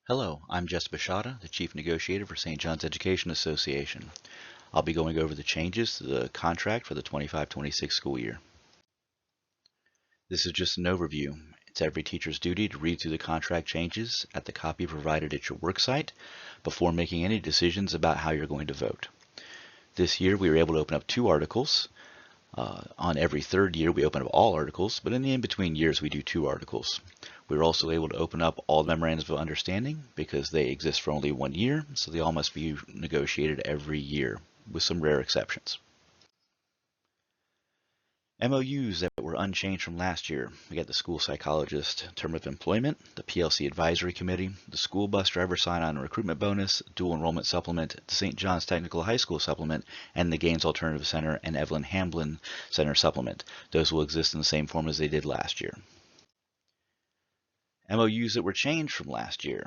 Hello, I'm Jess Bashada, the Chief Negotiator for St. John's Education Association. I'll be going over the changes to the contract for the 25-26 school year. This is just an overview. It's every teacher's duty to read through the contract changes at the copy provided at your worksite before making any decisions about how you're going to vote. This year we were able to open up 2 articles. On every third year we open up all articles, but in the in-between years we do 2 articles. We were also able to open up all memorandums of understanding because they exist for only 1 year, so they all must be negotiated every year, with some rare exceptions. MOUs that were unchanged from last year. We got the school psychologist term of employment, the PLC advisory committee, the school bus driver sign-on recruitment bonus, dual enrollment supplement, the St. John's Technical High School supplement, and the Gaines Alternative Center and Evelyn Hamblin Center supplement. Those will exist in the same form as they did last year. MOUs that were changed from last year.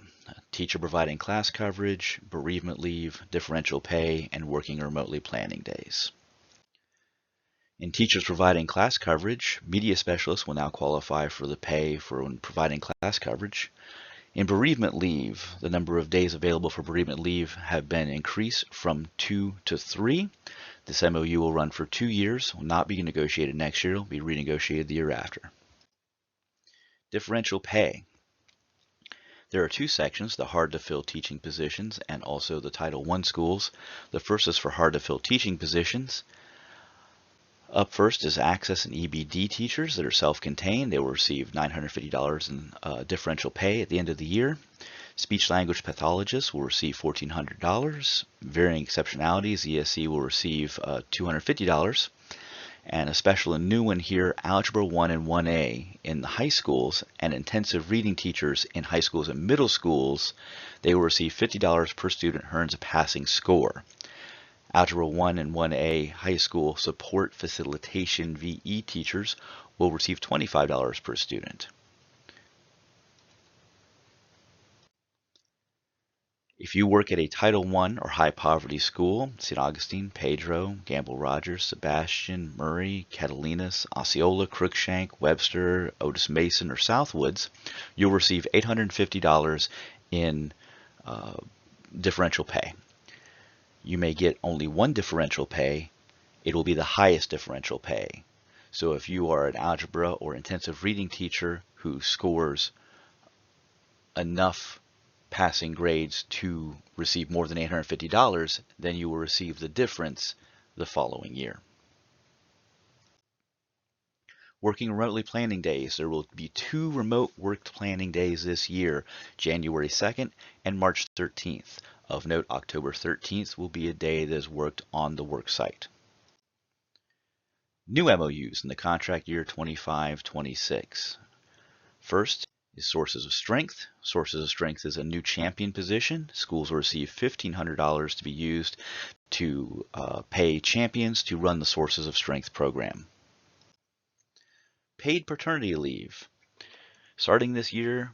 Teacher providing class coverage, bereavement leave, differential pay, and working remotely planning days. In teachers providing class coverage, media specialists will now qualify for the pay for when providing class coverage. In bereavement leave, the number of days available for bereavement leave have been increased from 2 to 3. This MOU will run for 2 years, will not be negotiated next year, it will be renegotiated the year after. Differential pay. There are 2 sections, the hard-to-fill teaching positions and also the Title I schools. The first is for hard-to-fill teaching positions. Up first is Access and EBD teachers that are self-contained. They will receive $950 in differential pay at the end of the year. Speech language pathologists will receive $1,400. Varying exceptionalities, ESC will receive $250. And a special and new one here, Algebra 1 and 1A in the high schools and intensive reading teachers in high schools and middle schools, they will receive $50 per student who earns a passing score. Algebra 1 and 1A high school support facilitation VE teachers will receive $25 per student. If you work at a Title I or high poverty school, St. Augustine, Pedro, Gamble Rogers, Sebastian, Murray, Catalinas, Osceola, Crookshank, Webster, Otis Mason, or Southwoods, you'll receive $850 in differential pay. You may get only one differential pay. It will be the highest differential pay. So if you are an algebra or intensive reading teacher who scores enough passing grades to receive more than $850, then you will receive the difference the following year. Working remotely planning days. There will be 2 remote work planning days this year, January 2nd and March 13th. Of note, October 13th will be a day that is worked on the work site. New MOUs in the contract year 25-26. First is Sources of Strength. Sources of Strength is a new champion position. Schools will receive $1,500 to be used to pay champions to run the Sources of Strength program. Paid paternity leave. Starting this year,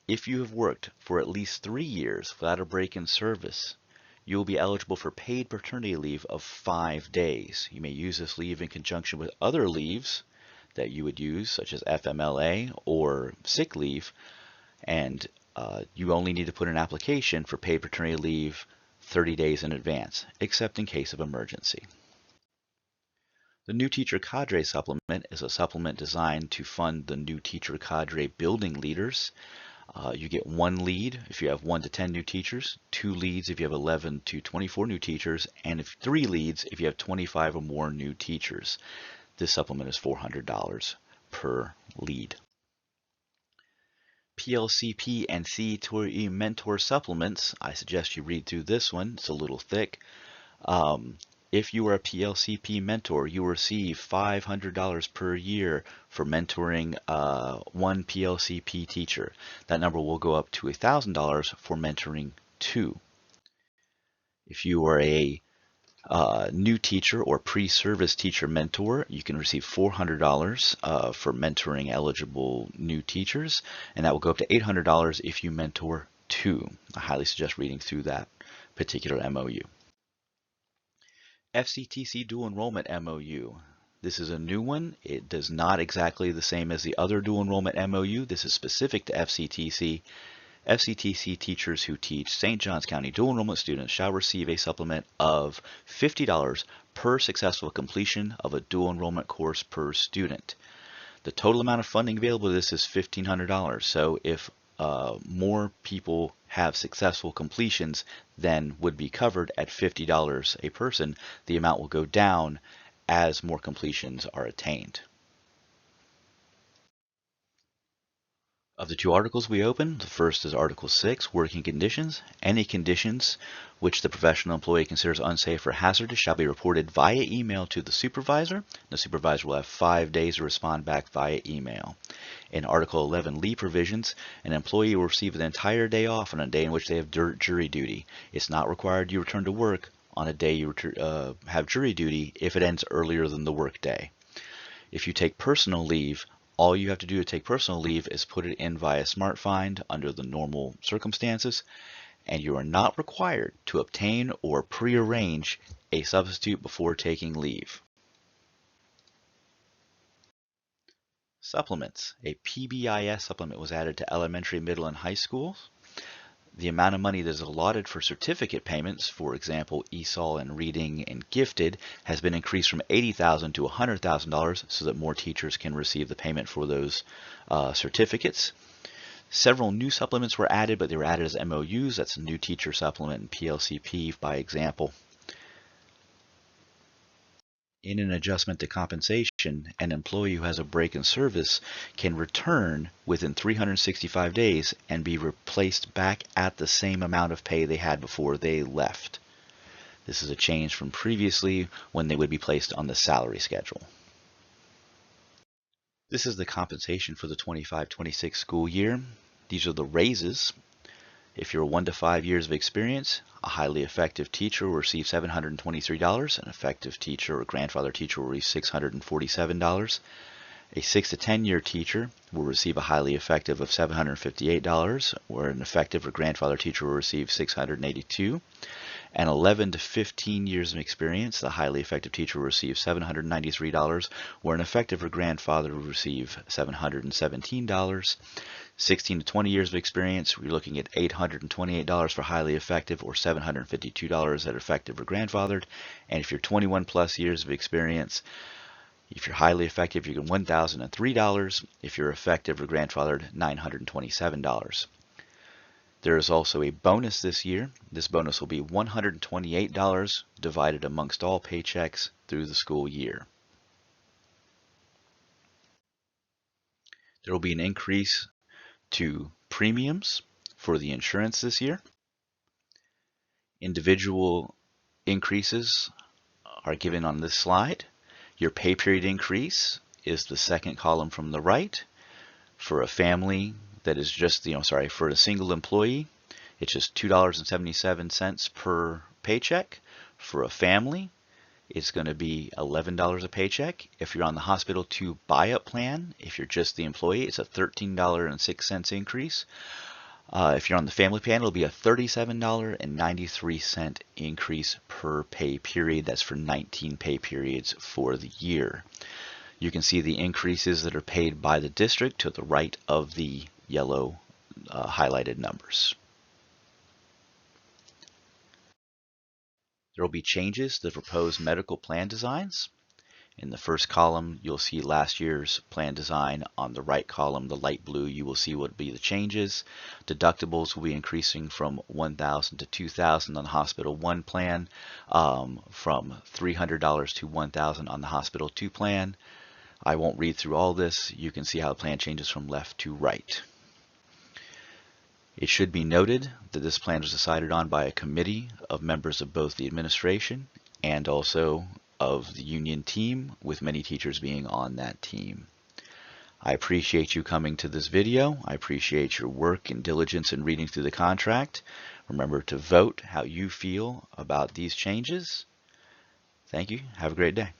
if you have worked for at least 3 years without a break in service, you will be eligible for paid paternity leave of 5 days. You may use this leave in conjunction with other leaves that you would use, such as FMLA or sick leave, and you only need to put an application for paid paternity leave 30 days in advance, except in case of emergency. The New Teacher Cadre Supplement is a supplement designed to fund the new teacher cadre building leaders. You get 1 lead if you have 1 to 10 new teachers, 2 leads if you have 11 to 24 new teachers, and 3 leads if you have 25 or more new teachers. This supplement is $400 per lead. PLCP and C2E mentor supplements. I suggest you read through this one. It's a little thick. If you are a PLCP mentor, you will receive $500 per year for mentoring 1 PLCP teacher. That number will go up to $1,000 for mentoring 2. If you are a new teacher or pre-service teacher mentor, you can receive $400 for mentoring eligible new teachers, and that will go up to $800 if you mentor 2. I highly suggest reading through that particular MOU. FCTC Dual Enrollment MOU. This is a new one. It does not exactly the same as the other dual enrollment MOU. This is specific to FCTC. FCTC teachers who teach St. Johns County dual enrollment students shall receive a supplement of $50 per successful completion of a dual enrollment course per student. The total amount of funding available to this is $1,500. So if more people have successful completions than would be covered at $50 a person, the amount will go down as more completions are attained. Of the two articles we opened, the first is Article 6, Working Conditions. Any conditions which the professional employee considers unsafe or hazardous shall be reported via email to the supervisor. The supervisor will have 5 days to respond back via email. In Article 11, Leave Provisions, an employee will receive an entire day off on a day in which they have jury duty. It's not required you return to work on a day you have jury duty if it ends earlier than the work day. If you take personal leave, all you have to do to take personal leave is put it in via SmartFind under the normal circumstances, and you are not required to obtain or prearrange a substitute before taking leave. Supplements. A PBIS supplement was added to elementary, middle, and high schools. The amount of money that is allotted for certificate payments, for example, ESOL and reading and gifted, has been increased from $80,000 to $100,000 so that more teachers can receive the payment for those certificates. Several new supplements were added, but they were added as MOUs. That's a new teacher supplement and PLCP by example. In an adjustment to compensation, an employee who has a break in service can return within 365 days and be replaced back at the same amount of pay they had before they left. This is a change from previously when they would be placed on the salary schedule. This is the compensation for the 25-26 school year. These are the raises. If you're 1 to 5 years of experience, a highly effective teacher will receive $723. An effective teacher or grandfather teacher will receive $647. A 6 to 10 year teacher will receive a highly effective of $758, where an effective or grandfather teacher will receive $682. And 11 to 15 years of experience, the highly effective teacher will receive $793, where an effective or grandfather will receive $717. 16 to 20 years of experience, we're looking at $828 for highly effective or $752 at effective or grandfathered. And if you're 21 plus years of experience, if you're highly effective, you get $1,003. If you're effective or grandfathered, $927. There is also a bonus this year. This bonus will be $128 divided amongst all paychecks through the school year. There will be an increase to premiums for the insurance this year. Individual increases are given on this slide. Your pay period increase is the second column from the right. For a family that is just, for a single employee, it's just $2.77 per paycheck. For a family, it's going to be $11 a paycheck. If you're on the Hospital 2 buy-up plan, if you're just the employee, it's a $13.06 increase. If you're on the family plan, it'll be a $37.93 increase per pay period. That's for 19 pay periods for the year. You can see the increases that are paid by the district to the right of the yellow highlighted numbers. There will be changes to the proposed medical plan designs. In the first column, you'll see last year's plan design. On the right column, the light blue, you will see what will be the changes. Deductibles will be increasing from $1,000 to $2,000 on the Hospital 1 plan, from $300 to $1,000 on the Hospital 2 plan. I won't read through all this. You can see how the plan changes from left to right. It should be noted that this plan was decided on by a committee of members of both the administration and also of the union team, with many teachers being on that team. I appreciate you coming to this video. I appreciate your work and diligence in reading through the contract. Remember to vote how you feel about these changes. Thank you. Have a great day.